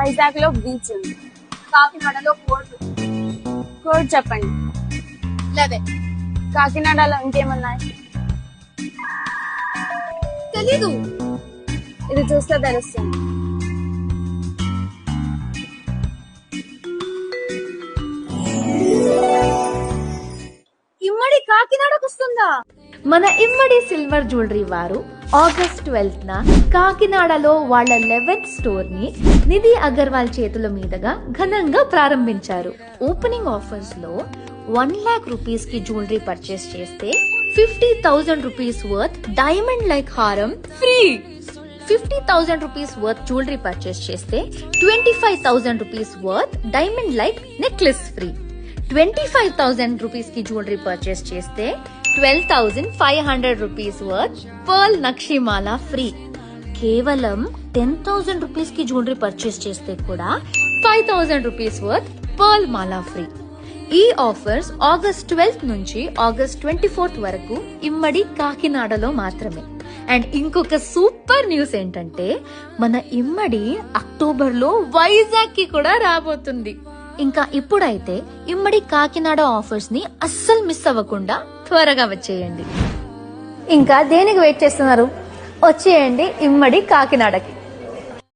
వైజాగ్ లో బీచ్ ఉంది. కాకినాడలో కోర్టు. కోడ్ చెప్పండి. 11. కాకినాడలో ఇంకేమున్నాయి? తెలీదు. ఇది చూస్తే తెలుస్తుంది. ఇమ్మడి కాకినాడకు వస్తుందా? మన ఇమ్మడి సిల్వర్ జ్యువెలరీ వారు ఆగస్ట్ 12th కాకినాడలో వాళ్ళ 11th స్టోర్ ని నిధి అగర్వాల్ చేతుల మీదుగా ఘనంగా ప్రారంభించారు. ఓపెనింగ్ ఆఫర్స్ లో 1 lakh rupees కి జ్యువెలరీ పర్చేస్ చేస్తే 50,000 rupees వర్త్ డైమండ్ లైక్ హారం free. 50,000 rupees worth jewellery purchase చేస్తే 25,000 rupees worth diamond like necklace free. 25,000 rupees కి జ్యువెలరీ పర్చేస్ చేస్తే 12,500 rupees వర్త్ పర్ల్ నక్షిమాల ఫ్రీ. కేవలం 10,000 rupees కి జ్యువెలరీ పర్చేస్ చేస్తే కూడా 5,000 rupees వర్త్ పర్ల్ మాలా ఫ్రీ. ఈ ఆఫర్స్ ఆగస్ట్ 12th నుంచి ఆగస్ట్ 24th వరకు ఇమ్మడి కాకినాడలో మాత్రమే. అండ్ ఇంకొక సూపర్ న్యూస్ ఏంటంటే మన ఇమ్మడి అక్టోబర్ లో వైజాగ్ కి కూడా రాబోతుంది. ఇంకా ఇప్పుడైతే ఇమ్మడి కాకినాడ ఆఫర్స్ ని అస్సలు మిస్ అవ్వకుండా త్వరగా వచ్చేయండి. ఇంకా దేనికి వెయిట్ చేస్తున్నారు? వచ్చేయండి ఇమ్మడి కాకినాడకి.